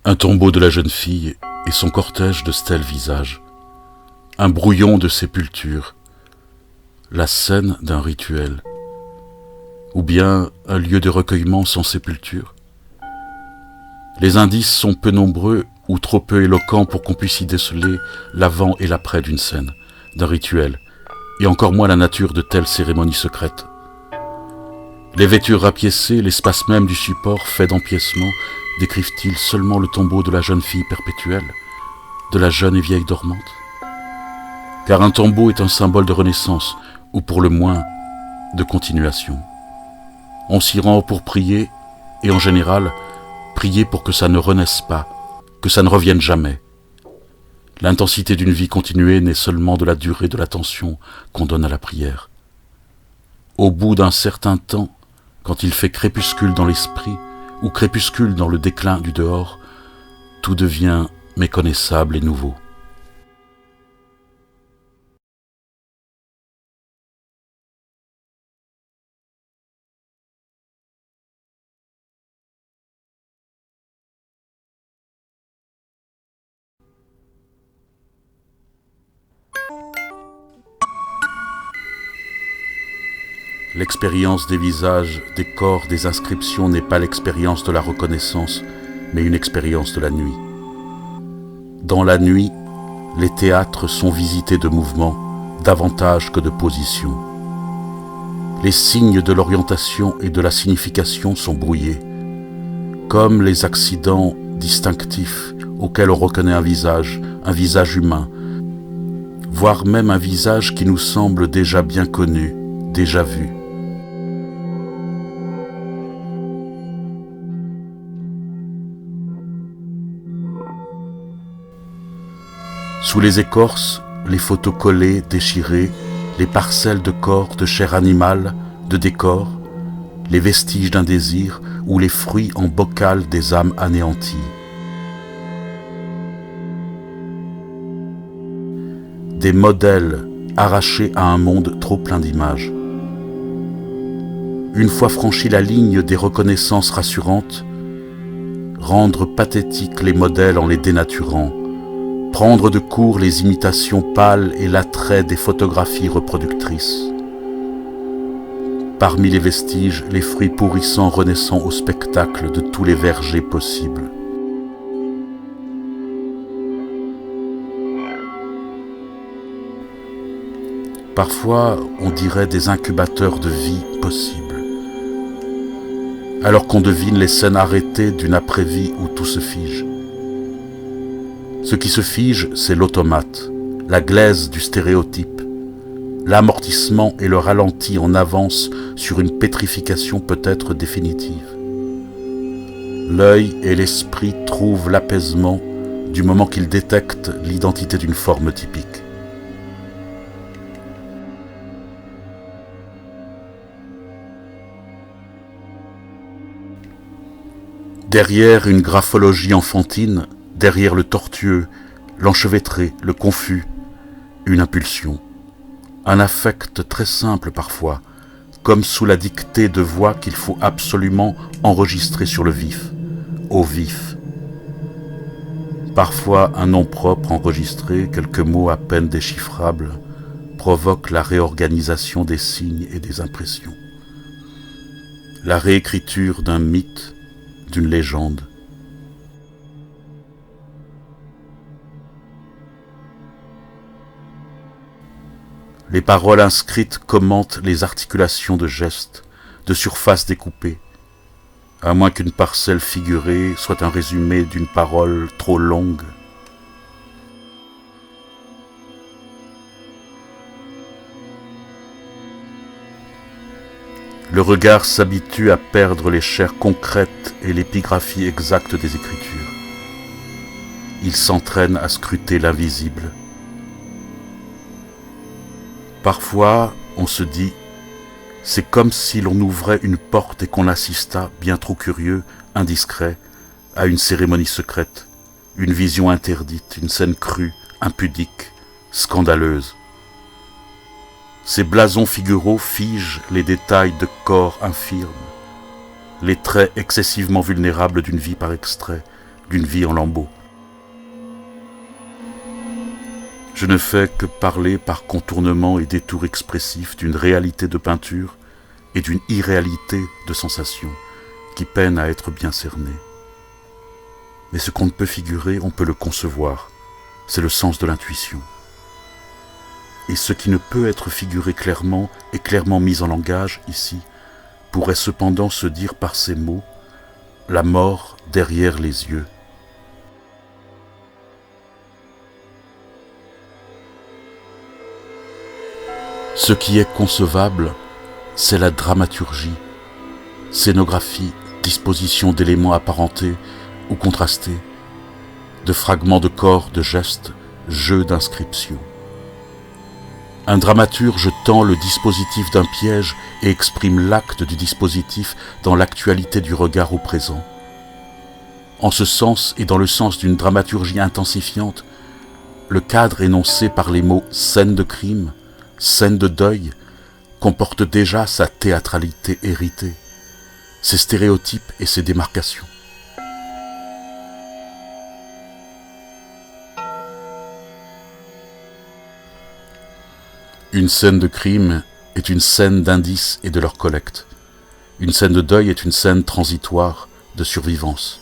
Un tombeau de la jeune fille et son cortège de stèles visages, un brouillon de sépulture, la scène d'un rituel, ou bien un lieu de recueillement sans sépulture. Les indices sont peu nombreux ou trop peu éloquents pour qu'on puisse y déceler l'avant et l'après d'une scène, d'un rituel, et encore moins la nature de telles cérémonies secrètes. Les vêtures rapiécées, l'espace même du support fait d'empiècements, décrivent-ils seulement le tombeau de la jeune fille perpétuelle, de la jeune et vieille dormante? Car un tombeau est un symbole de renaissance, ou pour le moins, de continuation. On s'y rend pour prier, et en général, prier pour que ça ne renaisse pas, que ça ne revienne jamais. L'intensité d'une vie continuée n'est seulement de la durée de l'attention qu'on donne à la prière. Au bout d'un certain temps, quand il fait crépuscule dans l'esprit, ou crépuscule dans le déclin du dehors, tout devient méconnaissable et nouveau. L'expérience des visages, des corps, des inscriptions n'est pas l'expérience de la reconnaissance, mais une expérience de la nuit. Dans la nuit, les théâtres sont visités de mouvements, davantage que de positions. Les signes de l'orientation et de la signification sont brouillés, comme les accidents distinctifs auxquels on reconnaît un visage humain, voire même un visage qui nous semble déjà bien connu, déjà vu. Sous les écorces, les photos collées, déchirées, les parcelles de corps, de chair animale, de décors, les vestiges d'un désir ou les fruits en bocal des âmes anéanties. Des modèles arrachés à un monde trop plein d'images. Une fois franchie la ligne des reconnaissances rassurantes, rendre pathétiques les modèles en les dénaturant, prendre de court les imitations pâles et l'attrait des photographies reproductrices. Parmi les vestiges, les fruits pourrissants renaissant au spectacle de tous les vergers possibles. Parfois, on dirait des incubateurs de vie possible, alors qu'on devine les scènes arrêtées d'une après-vie où tout se fige. Ce qui se fige, c'est l'automate, la glaise du stéréotype, l'amortissement et le ralenti en avance sur une pétrification peut-être définitive. L'œil et l'esprit trouvent l'apaisement du moment qu'ils détectent l'identité d'une forme typique. Derrière une graphologie enfantine, derrière le tortueux, l'enchevêtré, le confus, une impulsion, un affect très simple parfois, comme sous la dictée de voix qu'il faut absolument enregistrer sur le vif, au vif. Parfois un nom propre enregistré, quelques mots à peine déchiffrables, provoque la réorganisation des signes et des impressions. La réécriture d'un mythe, d'une légende. Les paroles inscrites commentent les articulations de gestes, de surfaces découpées, à moins qu'une parcelle figurée soit un résumé d'une parole trop longue. Le regard s'habitue à perdre les chairs concrètes et l'épigraphie exacte des écritures. Il s'entraîne à scruter l'invisible. Parfois, on se dit, c'est comme si l'on ouvrait une porte et qu'on assista, bien trop curieux, indiscret, à une cérémonie secrète, une vision interdite, une scène crue, impudique, scandaleuse. Ces blasons figuraux figent les détails de corps infirmes, les traits excessivement vulnérables d'une vie par extrait, d'une vie en lambeaux. Je ne fais que parler par contournement et détours expressifs d'une réalité de peinture et d'une irréalité de sensation qui peine à être bien cernée. Mais ce qu'on ne peut figurer, on peut le concevoir. C'est le sens de l'intuition. Et ce qui ne peut être figuré clairement et clairement mis en langage ici, pourrait cependant se dire par ces mots, la mort derrière les yeux. Ce qui est concevable, c'est la dramaturgie, scénographie, disposition d'éléments apparentés ou contrastés, de fragments de corps, de gestes, jeux d'inscriptions. Un dramaturge tend le dispositif d'un piège et exprime l'acte du dispositif dans l'actualité du regard au présent. En ce sens et dans le sens d'une dramaturgie intensifiante, le cadre énoncé par les mots « scène de crime », scène de deuil, comporte déjà sa théâtralité héritée, ses stéréotypes et ses démarcations. Une scène de crime est une scène d'indices et de leur collecte. Une scène de deuil est une scène transitoire de survivance.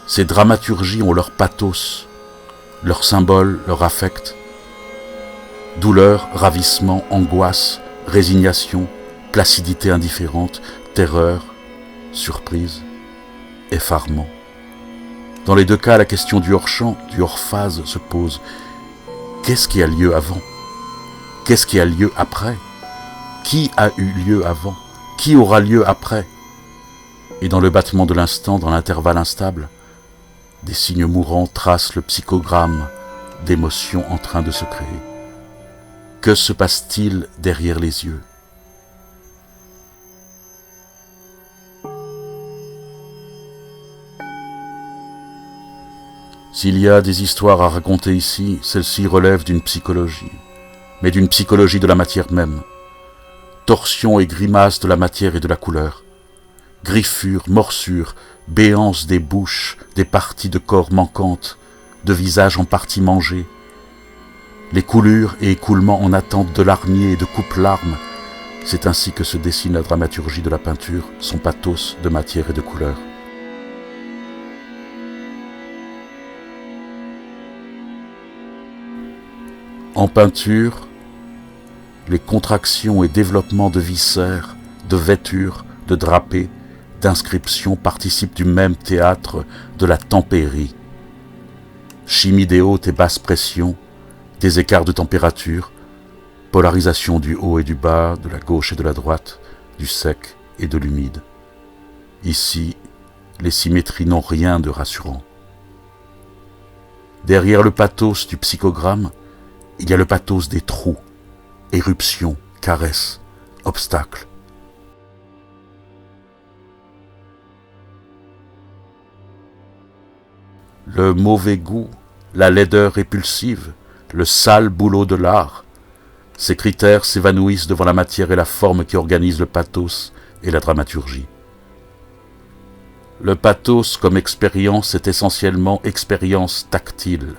Ces dramaturgies ont leur pathos, leur symbole, leur affect. Douleur, ravissement, angoisse, résignation, placidité indifférente, terreur, surprise, effarement. Dans les deux cas, la question du hors-champ, du hors-phase se pose. Qu'est-ce qui a lieu avant ? Qu'est-ce qui a lieu après ? Qui a eu lieu avant ? Qui aura lieu après ? Et dans le battement de l'instant, dans l'intervalle instable, des signes mourants tracent le psychogramme d'émotions en train de se créer. Que se passe-t-il derrière les yeux ? S'il y a des histoires à raconter ici, celles-ci relèvent d'une psychologie, mais d'une psychologie de la matière même. Torsion et grimaces de la matière et de la couleur. Griffures, morsures, béances des bouches, des parties de corps manquantes, de visages en partie mangés. Les coulures et écoulements en attente de larmier et de coupe-larmes, c'est ainsi que se dessine la dramaturgie de la peinture, son pathos de matière et de couleur. En peinture, les contractions et développements de viscères, de vêtures, de drapés, d'inscriptions participent du même théâtre de la tempérie. Chimie des hautes et basses pressions, des écarts de température, polarisation du haut et du bas, de la gauche et de la droite, du sec et de l'humide. Ici, les symétries n'ont rien de rassurant. Derrière le pathos du psychogramme, il y a le pathos des trous, éruptions, caresses, obstacles. Le mauvais goût, la laideur répulsive, le sale boulot de l'art, ces critères s'évanouissent devant la matière et la forme qui organisent le pathos et la dramaturgie. Le pathos comme expérience est essentiellement expérience tactile,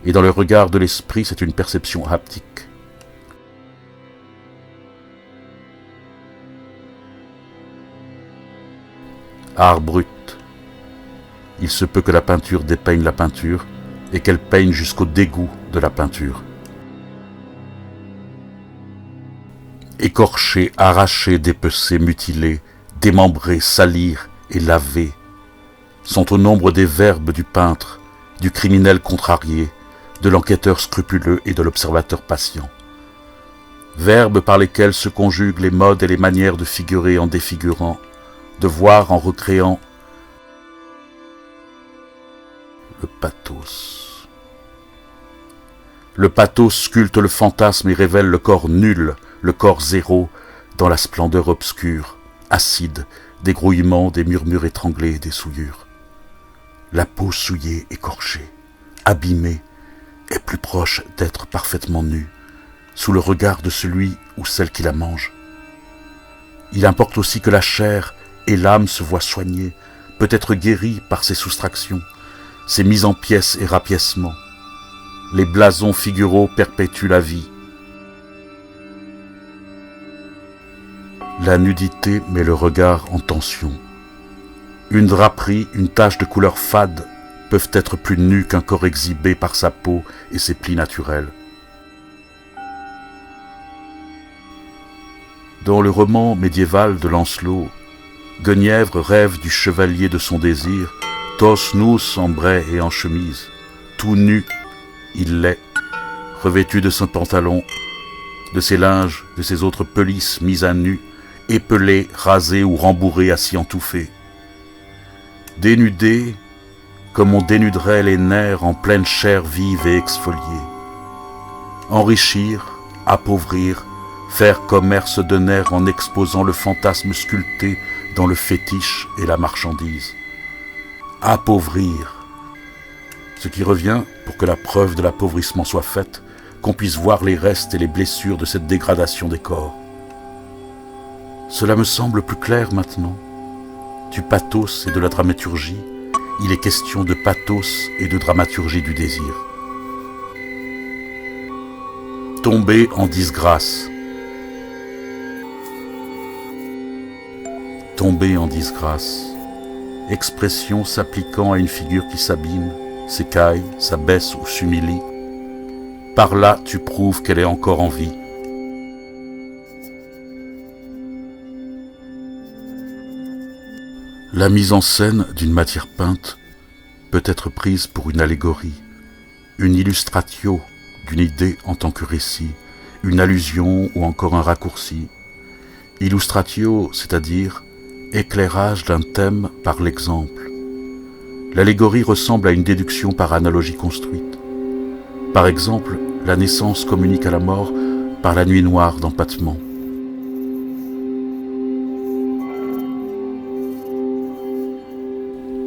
et dans le regard de l'esprit, c'est une perception haptique. Art brut. Il se peut que la peinture dépeigne la peinture et qu'elle peigne jusqu'au dégoût de la peinture. Écorcher, arracher, dépecer, mutiler, démembrer, salir et laver sont au nombre des verbes du peintre, du criminel contrarié, de l'enquêteur scrupuleux et de l'observateur patient. Verbes par lesquels se conjuguent les modes et les manières de figurer en défigurant, de voir en recréant. Le pathos. Le pathos sculpte le fantasme et révèle le corps nul, le corps zéro, dans la splendeur obscure, acide, des grouillements, des murmures étranglés, des souillures. La peau souillée, écorchée, abîmée, est plus proche d'être parfaitement nue, sous le regard de celui ou celle qui la mange. Il importe aussi que la chair et l'âme se voient soignées peut être guéri par ses soustractions, ses mises en pièces et rapiècements. Les blasons figuraux perpétuent la vie. La nudité met le regard en tension. Une draperie, une tache de couleur fade peuvent être plus nus qu'un corps exhibé par sa peau et ses plis naturels. Dans le roman médiéval de Lancelot, Guenièvre rêve du chevalier de son désir, tos nus en brais et en chemise. Tout nu, il l'est, revêtu de son pantalon, de ses linges, de ses autres pelisses mises à nu, épelé, rasé ou rembourré à s'y entouffer. Dénudé, comme on dénuderait les nerfs en pleine chair vive et exfoliée. Enrichir, appauvrir, faire commerce de nerfs en exposant le fantasme sculpté dans le fétiche et la marchandise. Appauvrir. Ce qui revient, pour que la preuve de l'appauvrissement soit faite, qu'on puisse voir les restes et les blessures de cette dégradation des corps. Cela me semble plus clair maintenant. Du pathos et de la dramaturgie, il est question de pathos et de dramaturgie du désir. Tomber en disgrâce. Tomber en disgrâce. Expression s'appliquant à une figure qui s'abîme, s'écaille, s'abaisse ou s'humilie. Par là, tu prouves qu'elle est encore en vie. La mise en scène d'une matière peinte peut être prise pour une allégorie, une illustratio d'une idée en tant que récit, une allusion ou encore un raccourci. Illustratio, c'est-à-dire éclairage d'un thème par l'exemple. L'allégorie ressemble à une déduction par analogie construite. Par exemple, la naissance communique à la mort par la nuit noire d'empattement.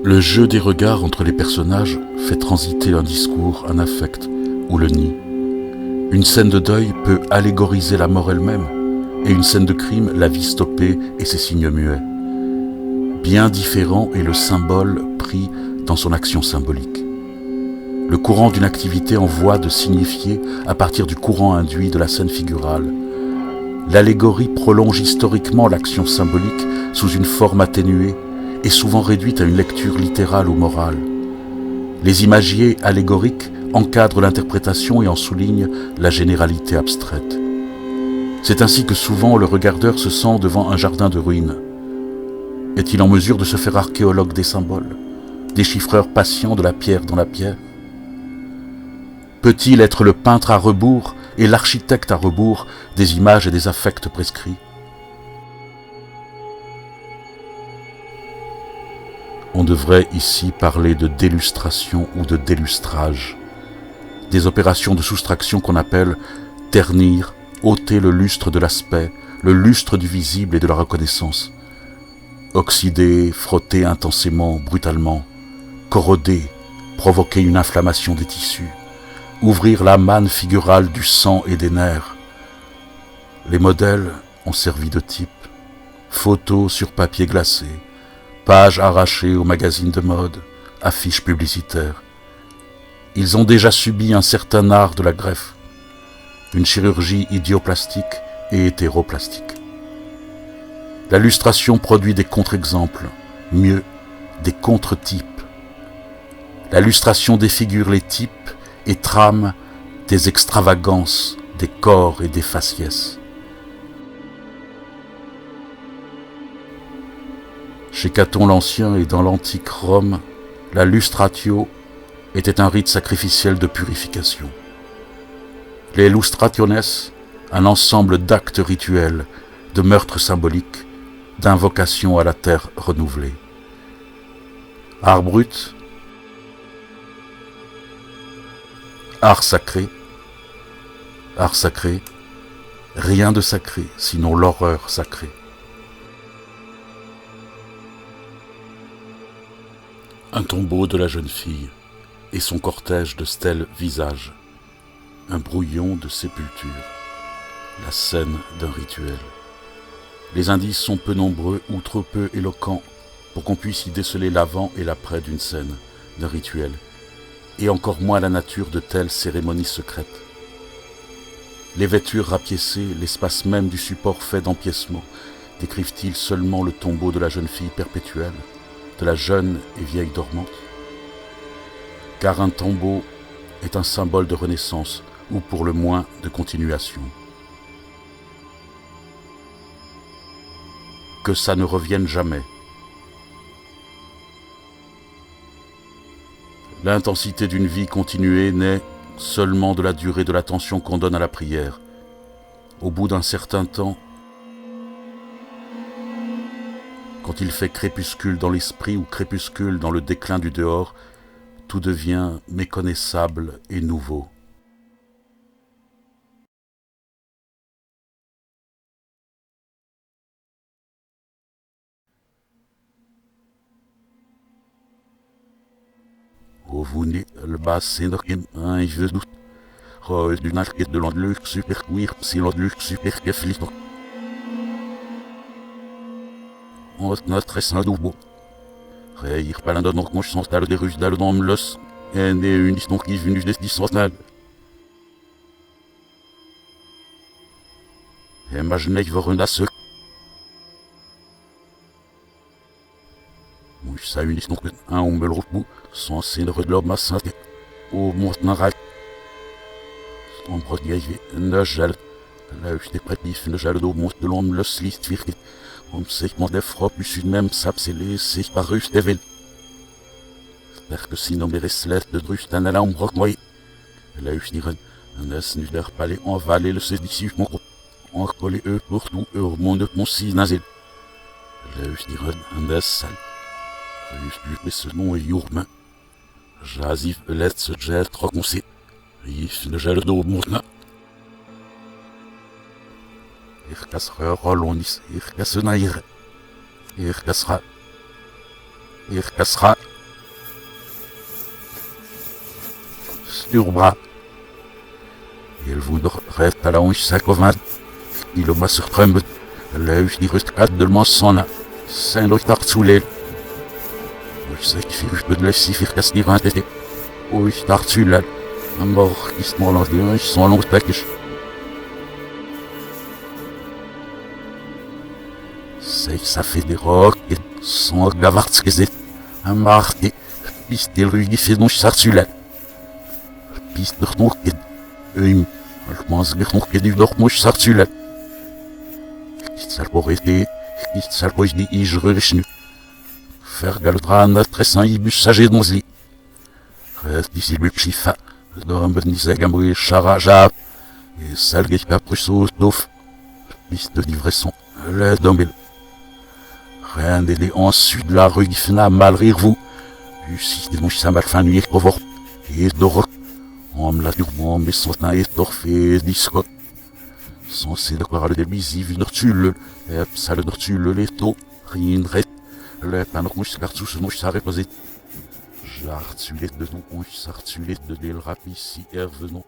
Le jeu des regards entre les personnages fait transiter un discours, un affect ou le nie. Une scène de deuil peut allégoriser la mort elle-même, et une scène de crime la vie stoppée et ses signes muets. Bien différent est le symbole pris dans son action symbolique. Le courant d'une activité en voie de signifier à partir du courant induit de la scène figurale. L'allégorie prolonge historiquement l'action symbolique sous une forme atténuée et souvent réduite à une lecture littérale ou morale. Les imagiers allégoriques encadrent l'interprétation et en soulignent la généralité abstraite. C'est ainsi que souvent le regardeur se sent devant un jardin de ruines. Est-il en mesure de se faire archéologue des symboles, déchiffreur patient de la pierre dans la pierre? Peut-il être le peintre à rebours et l'architecte à rebours des images et des affects prescrits? On devrait ici parler de délustration ou de délustrage, des opérations de soustraction qu'on appelle ternir, ôter le lustre de l'aspect, le lustre du visible et de la reconnaissance, oxyder, frotter intensément, brutalement, corroder, provoquer une inflammation des tissus, ouvrir la manne figurale du sang et des nerfs. Les modèles ont servi de type, photos sur papier glacé, pages arrachées aux magazines de mode, affiches publicitaires. Ils ont déjà subi un certain art de la greffe, une chirurgie idioplastique et hétéroplastique. La lustration produit des contre-exemples, mieux, des contre-types. La lustration défigure les types et trame des extravagances, des corps et des faciès. Chez Caton l'Ancien et dans l'antique Rome, la lustratio était un rite sacrificiel de purification. Les lustrationes, un ensemble d'actes rituels, de meurtres symboliques, d'invocations à la terre renouvelée. Art brut, art sacré, rien de sacré, sinon l'horreur sacrée. Un tombeau de la jeune fille et son cortège de stèles visages, un brouillon de sépulture, la scène d'un rituel. Les indices sont peu nombreux ou trop peu éloquents pour qu'on puisse y déceler l'avant et l'après d'une scène, d'un rituel, et encore moins la nature de telles cérémonies secrètes. Les vêtures rapiécées, l'espace même du support fait d'empiècements, décrivent-ils seulement le tombeau de la jeune fille perpétuelle, de la jeune et vieille dormante? Car un tombeau est un symbole de renaissance, ou pour le moins de continuation. Que ça ne revienne jamais. L'intensité d'une vie continuée naît seulement de la durée de l'attention qu'on donne à la prière. Au bout d'un certain temps, quand il fait crépuscule dans l'esprit ou crépuscule dans le déclin du dehors, tout devient méconnaissable et nouveau. Au voûné, le bassin un jeu doute. Du narquet de l'endluc super queer, si l'endluc super keflit. On notre essence double. Réir pas l'un donc conscience d'aller des ruches d'aller dans l'os. Et né une histoire qui venue des dissonances. Imaginez que vous ce. Moi, ça une histoire un on me le repou, sans signe de l'homme ma santé. Au montagnard. On protège le gel. Là, je t'ai prêté le gel d'eau monte de l'homme le slist viré. On sait que mon défroid plus une même s'abscélé, c'est par russe des villes. J'espère que sinon mes restes de druche d'un alarme roquois. Là, je dirais, un as nu d'air palais en vallée le sédissif mon groupe. On recollait eux pour tout, eux au monde de mon si nazil. Là, je dirais, un as sale. Je lui ce nom est yourmain. J'azif l'est ce gel trop conseil. Le gel d'eau monte. Kasra Rolonis, Kasnair, Kasra, Kasra, Sturbra. Il voudrait à la hanche sacovan, il m'a surtremble, l'œil du restcade de l'mançon, Saint-Lotard sous l'aile. Oui, c'est qui fait de la cifre Kasnivan tété. Oui, Tartulal, un mort qui se morlance de hanche sans long package. Ça fait des rocs, sans gavartskizet, un marqué, piste des rues qui fait non sartulat. Piste de ronquet, le pense que ronquet du dormouche sartulat. Qui s'alporité, qui s'alpoïdi, je revenu. Faire galodran, très sain, ibus sagé dans lit. Reste ici le chifa, l'homme benissé gamoué, charajab, et salgué capriceux, douf. Piste de livraison, le dombel. Rien d'aller ensuite la rue Gifna mal rire vous. Si des mouches ça mal fin nuit pour voir. Et d'or. On me l'a dit mais son teint est torfé, disco. Censé de croire le débisive, une ortule. Et ça le ortule, les taux. Rien de ret. Le panneau mouche cartouche, ce mouche ça reposé. J'artulette de nous, mouche s'artulette de del rapici, hervenons.